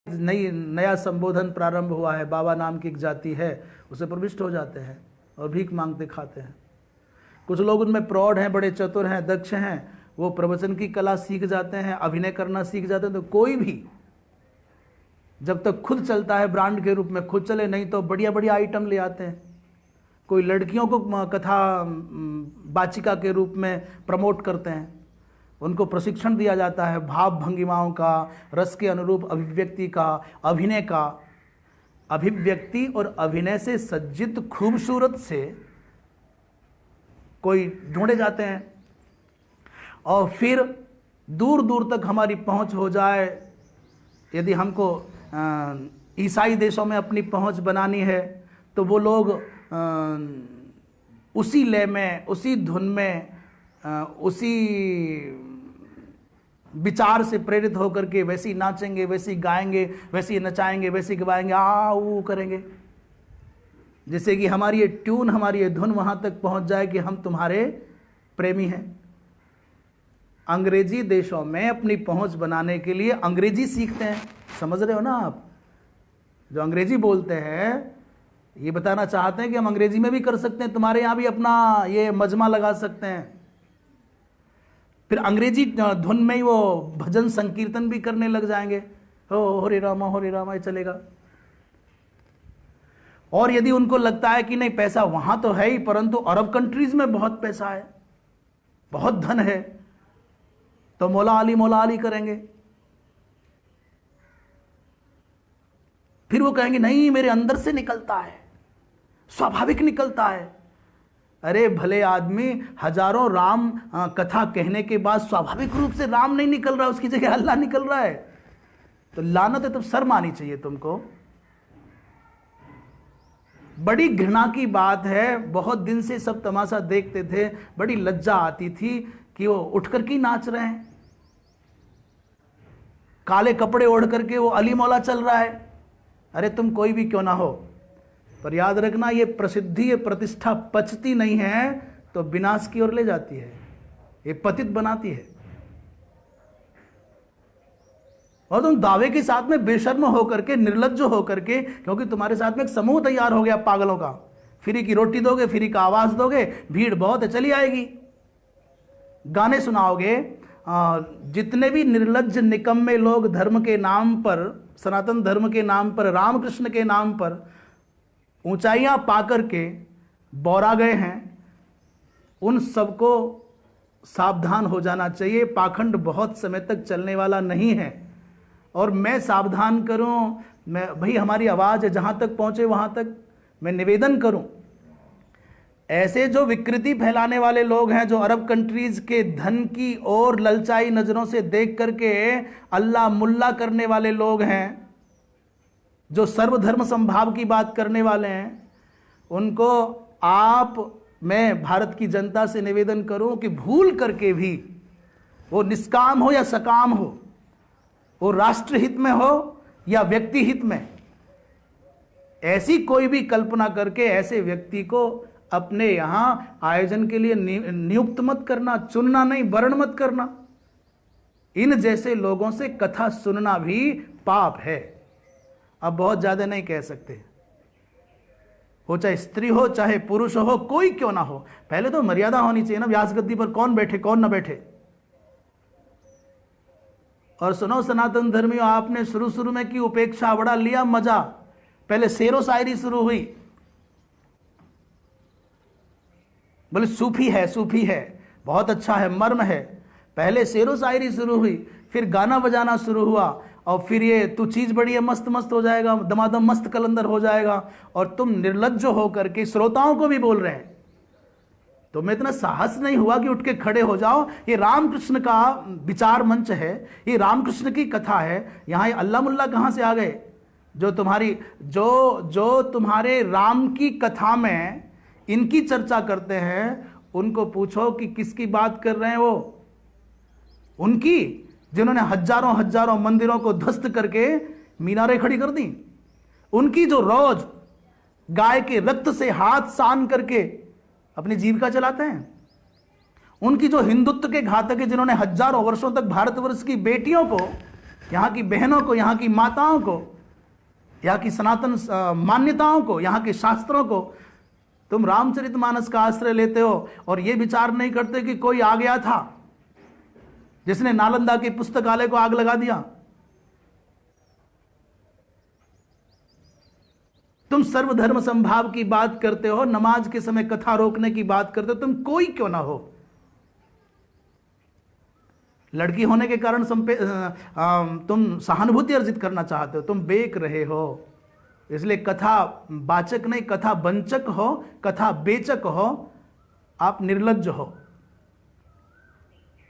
नया संबोधन प्रारंभ हुआ है, बाबा नाम की एक जाति है, उसे प्रविष्ट हो जाते हैं और भीख मांगते खाते हैं। कुछ लोग उनमें प्रौढ़ हैं, बड़े चतुर हैं, दक्ष हैं, वो प्रवचन की कला सीख जाते हैं, अभिनय करना सीख जाते हैं। तो कोई भी जब तक खुद चलता है ब्रांड के रूप में खुद चले, नहीं तो बढ़िया बढ़िया आइटम ले आते हैं। कोई लड़कियों को कथा वाचिका के रूप में प्रमोट करते हैं, उनको प्रशिक्षण दिया जाता है भाव भंगिमाओं का, रस के अनुरूप अभिव्यक्ति का, अभिनय का। अभिव्यक्ति और अभिनय से सज्जित खूबसूरत से कोई ढूंढे जाते हैं और फिर दूर दूर तक हमारी पहुंच हो जाए। यदि हमको ईसाई देशों में अपनी पहुंच बनानी है तो वो लोग उसी लय में, उसी धुन में, उसी विचार से प्रेरित होकर के वैसी नाचेंगे, वैसी गाएंगे, वैसी नचाएंगे, वैसी गवाएंगे, वो करेंगे, जिससे कि हमारी ये ट्यून, हमारी ये धुन वहां तक पहुंच जाए कि हम तुम्हारे प्रेमी हैं। अंग्रेजी देशों में अपनी पहुंच बनाने के लिए अंग्रेजी सीखते हैं। समझ रहे हो ना आप? जो अंग्रेजी बोलते हैं ये बताना चाहते हैं कि हम अंग्रेजी में भी कर सकते हैं, तुम्हारे यहां भी अपना ये मजमा लगा सकते हैं। फिर अंग्रेजी धुन में ही वो भजन संकीर्तन भी करने लग जाएंगे, हो हरे रामा ये चलेगा। और यदि उनको लगता है कि नहीं पैसा वहां तो है ही, परंतु अरब कंट्रीज में बहुत पैसा है, बहुत धन है, तो मौला अली करेंगे। फिर वो कहेंगे नहीं मेरे अंदर से निकलता है, स्वाभाविक निकलता है। अरे भले आदमी हजारों राम कथा कहने के बाद स्वाभाविक रूप से राम नहीं निकल रहा, उसकी जगह अल्लाह निकल रहा है, तो लानत है, तो शर्म आनी चाहिए तुमको। बड़ी घृणा की बात है, बहुत दिन से सब तमाशा देखते थे, बड़ी लज्जा आती थी कि वो उठ करके नाच रहे हैं, काले कपड़े ओढ़ करके वो अली मौला चल रहा है। अरे तुम कोई भी क्यों ना हो, पर याद रखना ये प्रसिद्धि, ये प्रतिष्ठा पचती नहीं है तो विनाश की ओर ले जाती है, ये पतित बनाती है। और तुम दावे के साथ में बेशर्म होकर के, निर्लज्ज होकर के, क्योंकि तुम्हारे साथ में एक समूह तैयार हो गया पागलों का, फ्री की रोटी दोगे, फ्री का आवाज दोगे, भीड़ बहुत है चली आएगी, गाने सुनाओगे। जितने भी निर्लज्ज निकम्मे लोग धर्म के नाम पर, सनातन धर्म के नाम पर, रामकृष्ण के नाम पर ऊंचाइयां पाकर के बौरा गए हैं, उन सबको सावधान हो जाना चाहिए। पाखंड बहुत समय तक चलने वाला नहीं है। और मैं सावधान करूं, मैं भाई हमारी आवाज है जहां तक पहुंचे वहां तक मैं निवेदन करूं, ऐसे जो विकृति फैलाने वाले लोग हैं, जो अरब कंट्रीज के धन की और ललचाई नजरों से देख करके अल्लाह मुल्ला करने वाले लोग हैं, जो सर्वधर्म संभाव की बात करने वाले हैं, उनको मैं भारत की जनता से निवेदन करूं कि भूल करके भी, वो निष्काम हो या सकाम हो, वो राष्ट्र हित में हो या व्यक्ति हित में, ऐसी कोई भी कल्पना करके ऐसे व्यक्ति को अपने यहां आयोजन के लिए नियुक्त मत करना, चुनना नहीं, वर्ण मत करना। इन जैसे लोगों से कथा सुनना भी पाप है। अब बहुत ज्यादा नहीं कह सकते, हो चाहे स्त्री हो चाहे पुरुष हो, कोई क्यों ना हो, पहले तो मर्यादा होनी चाहिए ना, व्यास गद्दी पर कौन बैठे कौन ना बैठे। और सुनो सनातन धर्मियों, आपने शुरू में की उपेक्षा, बड़ा लिया मजा, पहले शेरो शायरी शुरू हुई, बोले सूफी है, बहुत अच्छा है, मर्म है, पहले शेरो शायरी शुरू हुई, फिर गाना बजाना शुरू हुआ, और फिर ये तू चीज बड़ी है, मस्त मस्त हो जाएगा, दमादम मस्त कलंदर हो जाएगा, और तुम निर्लज्ज होकर के श्रोताओं को भी बोल रहे हैं। तुम्हें इतना साहस नहीं हुआ कि उठ के खड़े हो जाओ, ये रामकृष्ण का विचार मंच है, ये रामकृष्ण की कथा है, यहां अल्लाह मुल्ला कहां से आ गए? जो तुम्हारे राम की कथा में इनकी चर्चा करते हैं, उनको पूछो कि किसकी बात कर रहे हैं वो, उनकी जिन्होंने हजारों मंदिरों को ध्वस्त करके मीनारें खड़ी कर दी, उनकी जो रोज गाय के रक्त से हाथ सान करके अपनी जीविका चलाते हैं, उनकी जो हिंदुत्व के घातक है, जिन्होंने हजारों वर्षों तक भारतवर्ष की बेटियों को यहाँ की बहनों को, यहाँ की माताओं को, यहाँ की सनातन मान्यताओं को, यहाँ के शास्त्रों को तुम रामचरितमानस का आश्रय लेते हो और ये विचार नहीं करते कि कोई आ गया था जिसने नालंदा के पुस्तकालय को आग लगा दिया। तुम सर्वधर्म संभाव की बात करते हो, नमाज के समय कथा रोकने की बात करते हो, तुम कोई क्यों ना हो। लड़की होने के कारण तुम सहानुभूति अर्जित करना चाहते हो, तुम बेक रहे हो। इसलिए कथा वाचक नहीं, कथा वंचक हो, कथा बेचक हो, आप निर्लज्ज हो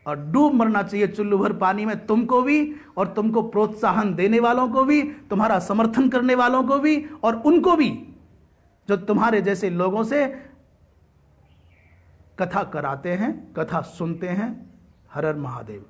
और डूब मरना चाहिए चुल्लू भर पानी में, तुमको भी और तुमको प्रोत्साहन देने वालों को भी, तुम्हारा समर्थन करने वालों को भी और उनको भी जो तुम्हारे जैसे लोगों से कथा कराते हैं, कथा सुनते हैं। हर हर महादेव।